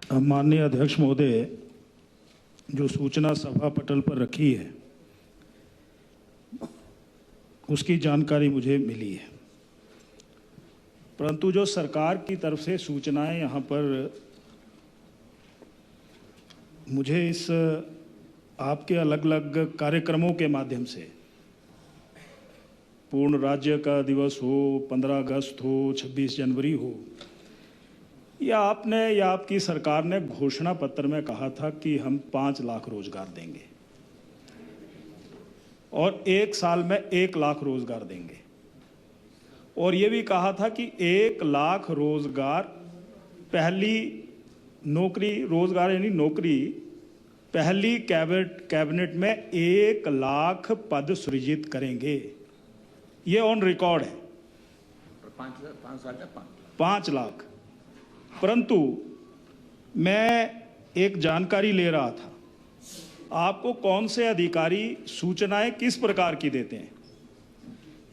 माननीय अध्यक्ष महोदय, जो सूचना सभा पटल पर रखी है उसकी जानकारी मुझे मिली है, परंतु जो सरकार की तरफ से सूचनाएं यहाँ पर मुझे इस आपके अलग अलग कार्यक्रमों के माध्यम से, पूर्ण राज्य का दिवस हो, 15 अगस्त हो, 26 जनवरी हो, या आपने या आपकी सरकार ने घोषणा पत्र में कहा था कि हम 5 लाख रोजगार देंगे और 1 साल में 1 लाख रोजगार देंगे, और ये भी कहा था कि 1 लाख रोजगार पहली नौकरी, रोजगार यानी नौकरी, पहली कैबिनेट में 1 लाख पद सृजित करेंगे। ये ऑन रिकॉर्ड है, 5 लाख। परंतु मैं एक जानकारी ले रहा था, आपको कौन से अधिकारी सूचनाएं किस प्रकार की देते हैं।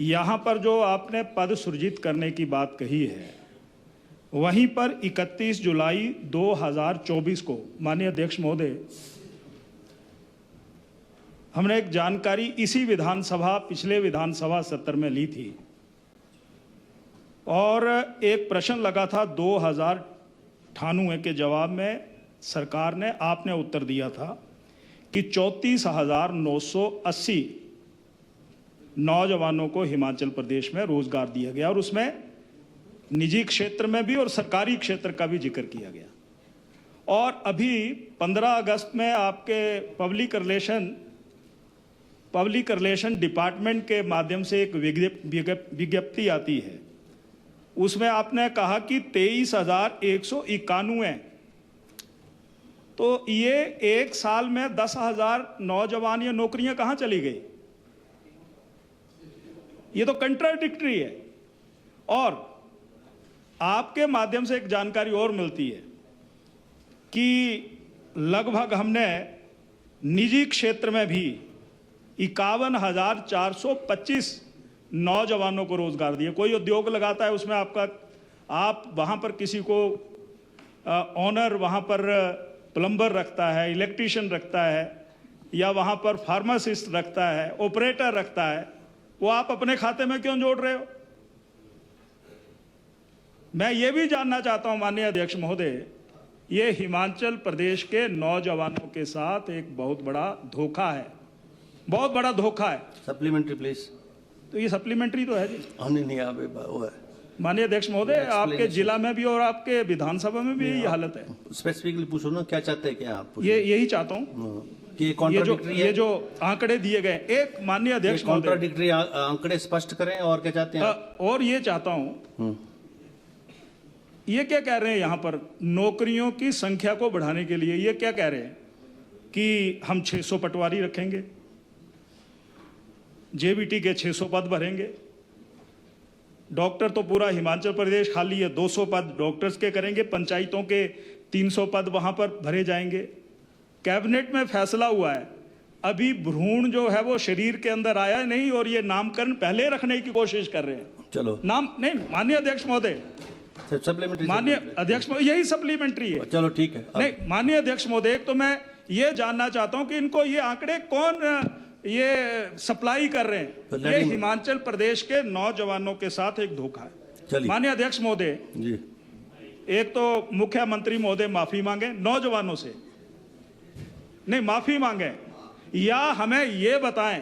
यहाँ पर जो आपने पद सृजित करने की बात कही है, वहीं पर 31 जुलाई 2024 को माननीय अध्यक्ष महोदय, हमने एक जानकारी इसी विधानसभा, पिछले विधानसभा सत्र में ली थी, और एक प्रश्न लगा था 2098 के जवाब में सरकार ने, आपने उत्तर दिया था कि 34,980 नौजवानों को हिमाचल प्रदेश में रोजगार दिया गया, और उसमें निजी क्षेत्र में भी और सरकारी क्षेत्र का भी जिक्र किया गया। और अभी 15 अगस्त में आपके पब्लिक रिलेशन डिपार्टमेंट के माध्यम से एक विज्ञप्ति आती है, उसमें आपने कहा कि 23,191, तो ये 1 साल में 10,000 नौजवान या नौकरियां कहां चली गई? ये तो कंट्राडिक्टरी है। और आपके माध्यम से एक जानकारी और मिलती है कि लगभग हमने निजी क्षेत्र में भी 51,425 नौजवानों को रोजगार दिए। कोई उद्योग लगाता है, उसमें आप वहां पर किसी को ऑनर, वहां पर प्लम्बर रखता है, इलेक्ट्रिशियन रखता है, या वहां पर फार्मासिस्ट रखता है, ऑपरेटर रखता है, वो आप अपने खाते में क्यों जोड़ रहे हो? मैं ये भी जानना चाहता हूं माननीय अध्यक्ष महोदय, ये हिमाचल प्रदेश के नौजवानों के साथ एक बहुत बड़ा धोखा है, बहुत बड़ा धोखा है। Supplementary please. तो ये सप्लीमेंट्री तो है जी। नहीं वो है माननीय अध्यक्ष महोदय, आपके जिला में भी और आपके विधानसभा में भी यही हालत है। स्पेसिफिकली पूछो ना, क्या चाहते हैं, क्या आप? यही चाहता हूँ कि ये जो आंकड़े दिए गए, एक माननीय अध्यक्ष महोदय, कॉन्ट्राडिक्टरी आंकड़े स्पष्ट करें। और क्या चाहते हैं? और ये चाहता हूँ, ये क्या कह रहे हैं यहाँ पर, नौकरियों की संख्या को बढ़ाने के लिए ये क्या कह रहे हैं कि हम 600 पटवारी रखेंगे, जेबीटी के 600 पद भरेंगे, डॉक्टर तो पूरा हिमाचल प्रदेश खाली है, 200 पद डॉक्टर्स के करेंगे, पंचायतों के 300 पद वहां पर भरे जाएंगे। कैबिनेट में फैसला हुआ है, अभी भ्रूण जो है वो शरीर के अंदर आया नहीं, और ये नामकरण पहले रखने की कोशिश कर रहे हैं। चलो नाम नहीं, माननीय अध्यक्ष महोदय, सप्लीमेंट्री, माननीय अध्यक्ष महोदय, यही सप्लीमेंट्री है। चलो ठीक है। नहीं माननीय अध्यक्ष महोदय, तो मैं ये जानना चाहता हूं कि इनको ये आंकड़े कौन ये सप्लाई कर रहे हैं? तो ये हिमाचल प्रदेश के नौजवानों के साथ एक धोखा है। माननीय अध्यक्ष महोदय जी, एक तो मुख्यमंत्री महोदय माफी मांगे नौजवानों से, नहीं माफी मांगे, या हमें ये बताएं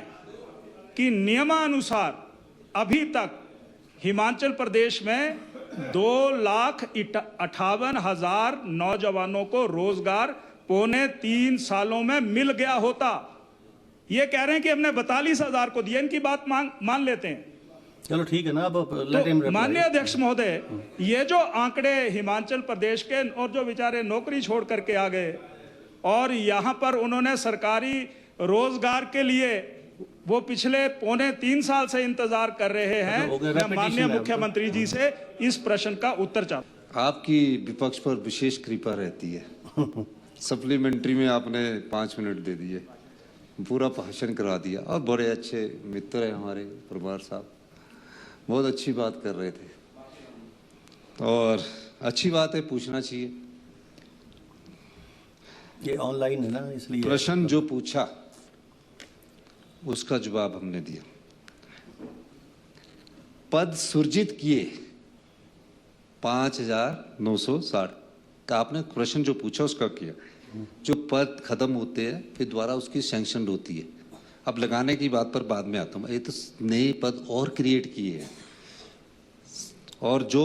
कि नियमानुसार अभी तक हिमाचल प्रदेश में 2,58,000 नौजवानों को रोजगार 3.25 सालों में मिल गया होता। ये कह रहे हैं कि हमने 42,000 को दिया, इनकी बात मान लेते हैं। चलो ठीक है ना। अब तो माननीय अध्यक्ष महोदय, ये जो आंकड़े हिमाचल प्रदेश के, और जो बेचारे नौकरी छोड़ करके आ गए और यहाँ पर उन्होंने सरकारी रोजगार के लिए वो पिछले 3.25 साल से इंतजार कर रहे हैं, मैं माननीय मुख्यमंत्री जी से इस प्रश्न का उत्तर चाहता हूं। आपकी विपक्ष पर विशेष कृपा रहती है। सप्लीमेंट्री में आपने 5 मिनट दे दिए, पूरा भाषण करा दिया, और बड़े अच्छे मित्र हैं हमारे प्रभार साहब, बहुत अच्छी बात कर रहे थे, और अच्छी बात है, पूछना चाहिए। ये ऑनलाइन है ना, इसलिए प्रश्न जो पूछा उसका जवाब हमने दिया। पद सृजित किए 5,960 का आपने प्रश्न जो पूछा उसका किया। जो पद खत्म होते हैं फिर द्वारा उसकी सैंक्शन होती है। अब लगाने की बात पर बाद में आता हूँ। ये तो नए पद और क्रिएट किए हैं, और जो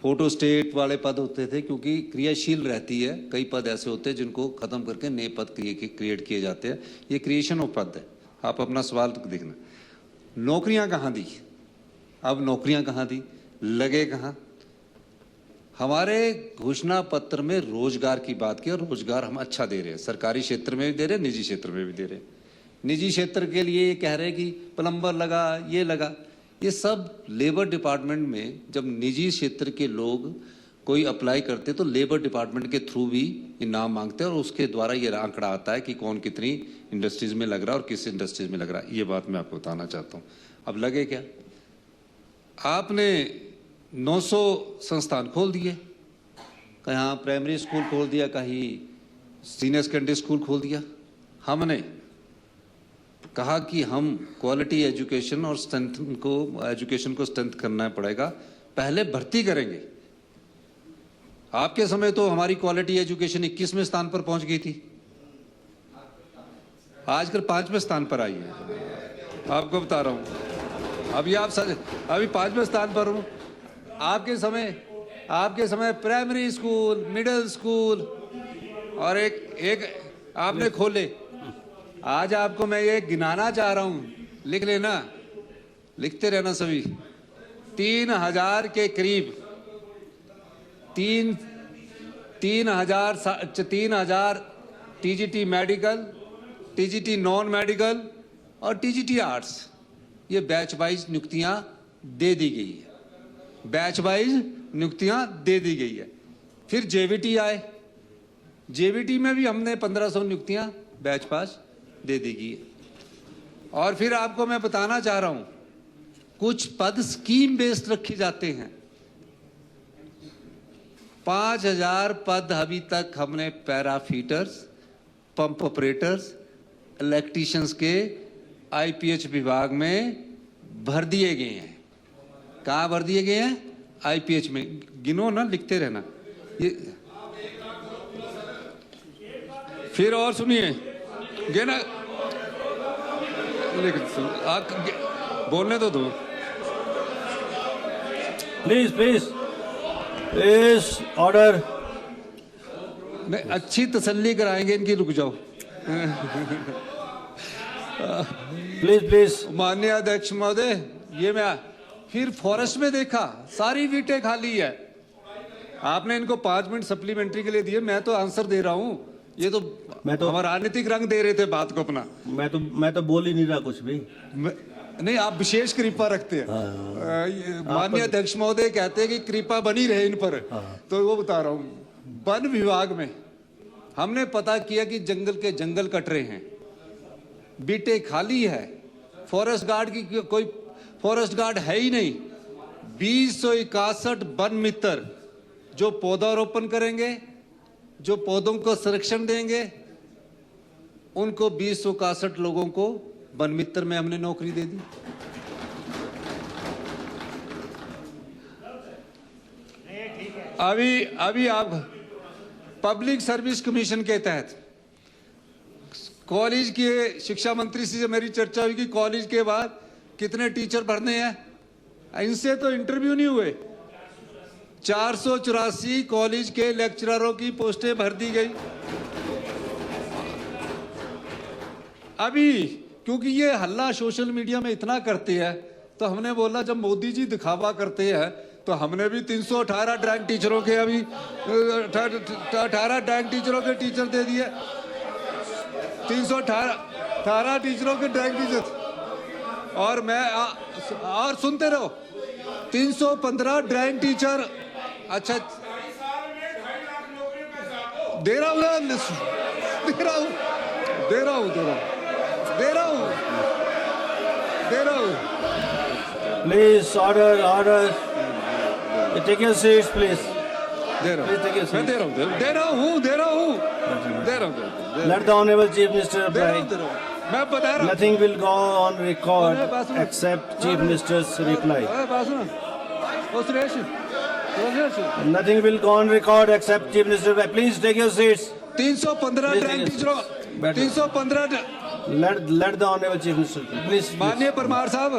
फोटो स्टेट वाले पद होते थे क्योंकि क्रियाशील रहती है, कई पद ऐसे होते हैं जिनको खत्म करके नए पद क्रिएट किए जाते हैं। ये क्रिएशन ऑफ पद है। आप अपना सवाल देखना। नौकरियां कहाँ दी? अब नौकरियां कहाँ दी, लगे कहाँ? हमारे घोषणा पत्र में रोजगार की बात की, और रोजगार हम अच्छा दे रहे हैं। सरकारी क्षेत्र में भी दे रहे हैं, निजी क्षेत्र में भी दे रहे हैं। निजी क्षेत्र के लिए ये कह रहे हैं कि प्लम्बर लगा, ये लगा। ये सब लेबर डिपार्टमेंट में जब निजी क्षेत्र के लोग कोई अप्लाई करते तो लेबर डिपार्टमेंट के थ्रू भी इनाम मांगते हैं, और उसके द्वारा ये आंकड़ा आता है कि कौन कितनी इंडस्ट्रीज में लग रहा है और किस इंडस्ट्रीज में लग रहा है। ये बात मैं आपको बताना चाहता हूँ। अब लगे क्या? आपने 900 संस्थान खोल दिए, कहीं प्राइमरी स्कूल खोल दिया, कहीं सीनियर सेकेंडरी स्कूल खोल दिया। हमने कहा कि हम क्वालिटी एजुकेशन और एजुकेशन को स्ट्रेंथ करना पड़ेगा, पहले भर्ती करेंगे। आपके समय तो हमारी क्वालिटी एजुकेशन 21वें स्थान पर पहुंच गई थी, आजकल 5वें स्थान पर आई है। आपको बता रहा हूं, अभी 5वें स्थान पर हूं। आपके समय प्राइमरी स्कूल, मिडिल स्कूल और एक आपने खोले। आज आपको मैं ये गिनाना चाह रहा हूं, लिख लेना, लिखते रहना सभी। 3,000 के करीब 3,000 TGT medical, TGT non medical और टीजीटी आर्ट्स, ये बैच वाइज नियुक्तियां दे दी गई है। बैच वाइज नियुक्तियां दे दी गई है। फिर जेवीटी आए, जेवीटी में भी हमने 1500 नियुक्तियां बैच पास दे दी गई है। और फिर आपको मैं बताना चाह रहा हूं, कुछ पद स्कीम बेस्ड रखे जाते हैं। 5,000 पद अभी तक हमने पैराफीटर्स, पंप ऑपरेटर्स, इलेक्ट्रीशियंस के आईपीएच विभाग में भर दिए गए हैं। कहाँ भर दिए गए हैं? आईपीएच में। गिनो ना, लिखते रहना। ये फिर और सुनिए, गिना, बोलने तो दो। Please please please, order. नहीं, अच्छी तसल्ली कराएंगे इनकी, रुक जाओ। Please please. माननीय अध्यक्ष महोदय, ये मैं फिर फॉरेस्ट में देखा, सारी सीटें खाली है। आपने इनको 5 मिनट सप्लीमेंट्री के लिए दिए, मैं तो आंसर दे रहा हूँ। ये तो हमारा राजनीतिक रंग दे रहे थे बात को अपना। मैं तो बोल ही नहीं रहा कुछ भी। नहीं, आप विशेष कृपा रखते हैं। माननीय अध्यक्ष महोदय कहते हैं कि कृपा बनी रहे इन पर। तो वो बता रहा हूँ, वन विभाग में हमने पता किया कि जंगल के जंगल कट रहे हैं, बीटे खाली है, फॉरेस्ट गार्ड की कोई फॉरेस्ट गार्ड है ही नहीं। 261 वन मित्र जो पौधारोपण करेंगे, जो पौधों को संरक्षण देंगे, उनको 261 लोगों को वन मित्र में हमने नौकरी दे दी। अभी आप पब्लिक सर्विस कमीशन के तहत कॉलेज के शिक्षा मंत्री से मेरी चर्चा हुई कि कॉलेज के बाद कितने टीचर भरने हैं। इनसे तो इंटरव्यू नहीं हुए। 484 कॉलेज के लेक्चररों की पोस्टें भर दी गई। अभी क्योंकि ये हल्ला सोशल मीडिया में इतना करते हैं, तो हमने बोला जब मोदी जी दिखावा करते हैं तो हमने भी 318 ड्राइंग टीचरों के, अभी 18 ड्राइंग टीचरों के टीचर दे दिए। 318 टीचरों के ड्राइंग टीचर। और मैं और सुनते रहो, 315 ड्राइंग टीचर। अच्छा, दे रहा हूँ। Please, order, take your seats please. दे रहा Please take your हूँ, मैं seat. दे रहा हूँ, दे रहा हूँ, दे रहा हूँ, दे रहा हूँ, Let the Honorable Chief Minister दे रहा हूँ, reply. दे रहा हूँ। मैं बता रहा हूँ। Nothing will go on record अरे बात सुनो। except Chief Minister's reply. अरे बात सुनो। ओ Suresh, Suresh. Nothing will go on record except Chief Minister's reply. Please take your seats. 315 Please drawing take टीचरों, बैठो। 315 Let the Honorable Chief Minister reply. Please. माननीय परमार साहब,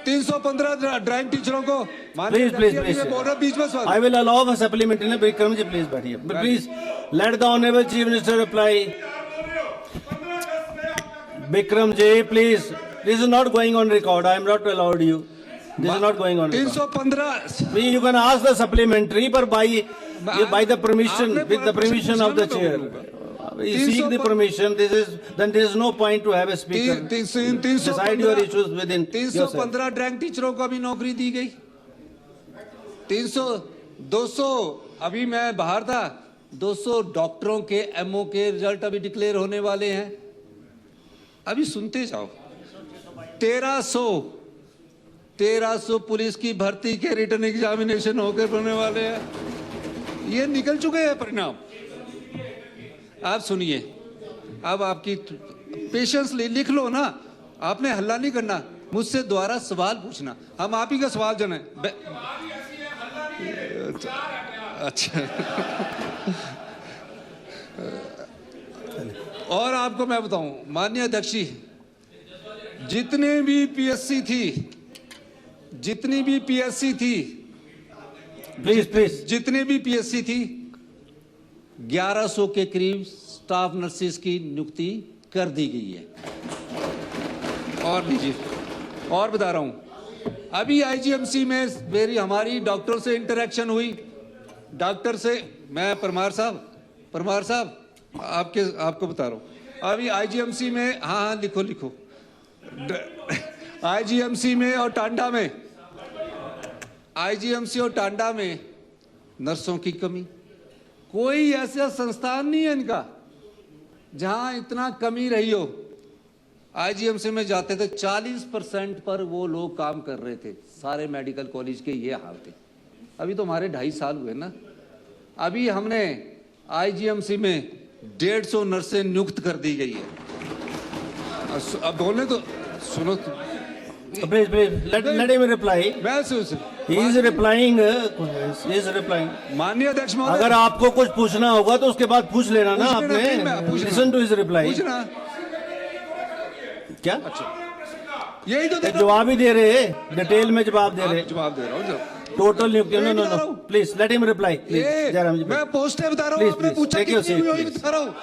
315 ड्राइंग टीचरों को Please, please, please. मैं बोल रहा हूँ बीच में सवाल। I will allow a supplementary. Vikram ji, please बैठिए. Please let the Honorable Chief Minister reply. Vikram ji, please. This is not going on record. I am not allowed you. This is not going on record. 315 You can ask the supplementary, but by the permission, with the permission of the chair. You seek the permission. Then there is no point to have a speaker. Decide your issues within yourself. 315 drawing टीचरों को अभी नौकरी दी गई। 200 अभी मैं बाहर था, 200 डॉक्टरों के एमओ के रिजल्ट अभी डिक्लेयर होने वाले हैं। अभी सुनते जाओ। 1300 पुलिस की भर्ती के रिटर्न एग्जामिनेशन होकर होने वाले हैं। ये निकल चुके हैं परिणाम। आप सुनिए, अब आपकी पेशेंस लिख लो ना, आपने हल्ला नहीं करना, मुझसे दोबारा सवाल पूछना, हम आप ही का सवाल जने। अच्छा और आपको मैं बताऊं, माननीय अध्यक्ष जी, जितनी भी पीएससी थी, Please. जितने भी पीएससी थी, 1100 के करीब स्टाफ नर्सेज की नियुक्ति कर दी गई है। और लीजिए, और बता रहा हूं, अभी आईजीएमसी में हमारी डॉक्टर से इंटरेक्शन हुई। डॉक्टर से मैं परमार साहब आपको बता रहा हूं, अभी आईजीएमसी में, हाँ लिखो आईजीएमसी में और टांडा में नर्सों की कमी। कोई ऐसा संस्थान नहीं है इनका जहां इतना कमी रही हो। आईजीएमसी में जाते थे, 40% पर वो लोग काम कर रहे थे। सारे मेडिकल कॉलेज के ये हाल थे। अभी तो हमारे 2.5 साल हुए ना, अभी हमने आईजीएमसी में 150 नर्सें नियुक्त कर दी गई है। अब बोलने तो सुनो तो। Please. Let him reply. मैं He is replying. माननीय अध्यक्ष महोदय, अगर आपको कुछ पूछना होगा तो उसके बाद पूछ लेना ना पूछ लेना, फिर मैं आपने। पूछना। Listen to his reply. पूछना क्या? यही तो देखो, जवाब ही दे रहे, डिटेल में जवाब दे रहे। जवाब दे रहा हूँ। टोटल नियुक्ति। यही नो बता रहा हूँ। Please let him reply. Please Jairam ji, मैं पोस्ट बता रहा हूँ, Please, आपने please, पूछा take your कितनी seat, हुई, please. बता रहा हूँ।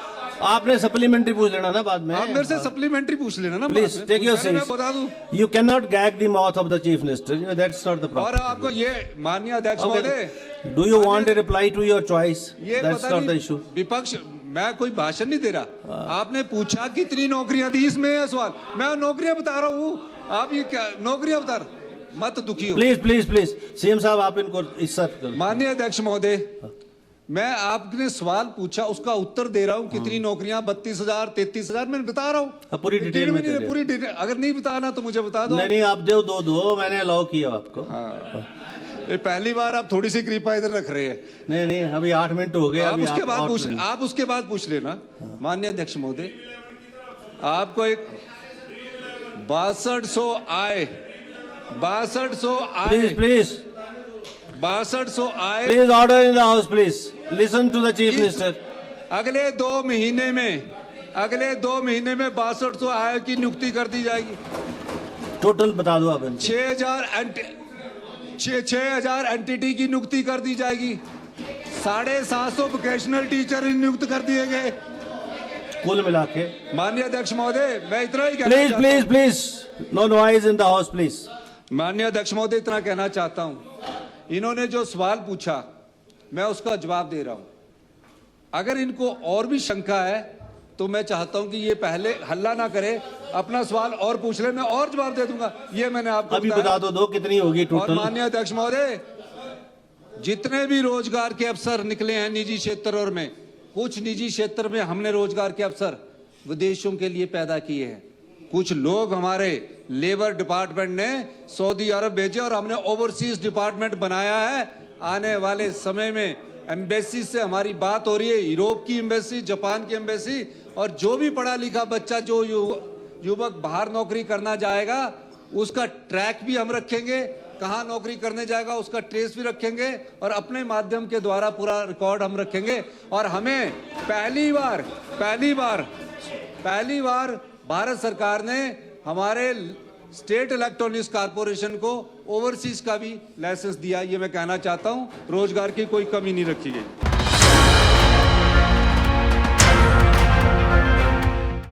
आपने सप्लीमेंट्री पूछ लेना ना बाद में। आप मेरे से सप्लीमेंट्री पूछ लेना ना। प्लीज टेक योर मैं बता दूं। Seat. You cannot gag the mouth of the chief minister. That's not the और problem. आपको ये माननीय अध्यक्ष महोदय, Do you want a reply to your choice? ये That's पता not the नहीं, issue. विपक्ष, मैं कोई भाषण नहीं दे रहा। आपने पूछा कितनी नौकरियां दी, इसमें है सवाल। मैं नौकरियां बता रहा हूँ, आप ये क्या नौकरियां बता रहे, मत दुखी हो। प्लीज सीएम साहब आप इनको इज्जत करो। माननीय अध्यक्ष महोदय, मैं आपने सवाल पूछा, उसका उत्तर दे रहा हूँ। कितनी नौकरियां, 32,000 33,000 मैं बता रहा हूँ। पूरी डिटेल में दे रहे हो। पूरी डिटेल, अगर नहीं बताना तो मुझे बता दो। नहीं आप दो मैंने अलाउ किया आपको। ये पहली बार आप थोड़ी सी कृपा इधर रख रहे हैं। नहीं अभी 8 मिनट हो गए। आप अभी उसके बाद पूछ लेना। माननीय अध्यक्ष महोदय, आपको एक 6200 आए, 6200 आए, प्लीज 6200 आए। Please order in the house. Please listen to the chief minister. अगले 2 महीने में 6200 आय की नियुक्ति कर दी जाएगी। टोटल बता दो आप। 6,000 एनटीटी की नियुक्ति कर दी जाएगी। 750 वोकेशनल टीचर नियुक्त कर दिए गए कुल मिला के। माननीय अध्यक्ष महोदय, मैं इतना ही कहना चाहता हूं। Please no noise in the house please. माननीय अध्यक्ष महोदय, इतना कहना चाहता हूं, इन्होंने जो सवाल पूछा मैं उसका जवाब दे रहा हूं। अगर इनको और भी शंका है तो मैं चाहता हूं कि ये पहले हल्ला ना करे, अपना सवाल और पूछ ले, मैं और जवाब दे दूंगा। ये मैंने आपको अभी बता दो कितनी होगी और टोटल। माननीय अध्यक्ष महोदय, जितने भी रोजगार के अवसर निकले हैं निजी क्षेत्र और में, कुछ निजी क्षेत्र में हमने रोजगार के अवसर विदेशों के लिए पैदा किए हैं। कुछ लोग हमारे लेबर डिपार्टमेंट ने सऊदी अरब भेजे और हमने ओवरसीज डिपार्टमेंट बनाया है। आने वाले समय में एम्बेसी से हमारी बात हो रही है, यूरोप की एम्बेसी, जापान की एम्बेसी, और जो भी पढ़ा लिखा बच्चा, जो युवक बाहर नौकरी करना जाएगा, उसका ट्रैक भी हम रखेंगे, कहाँ नौकरी करने जाएगा उसका ट्रेस भी रखेंगे, और अपने माध्यम के द्वारा पूरा रिकॉर्ड हम रखेंगे। और हमें पहली बार भारत सरकार ने हमारे स्टेट इलेक्ट्रॉनिक्स कॉर्पोरेशन को ओवरसीज का भी लाइसेंस दिया। ये मैं कहना चाहता हूं, रोजगार की कोई कमी नहीं रखी गई।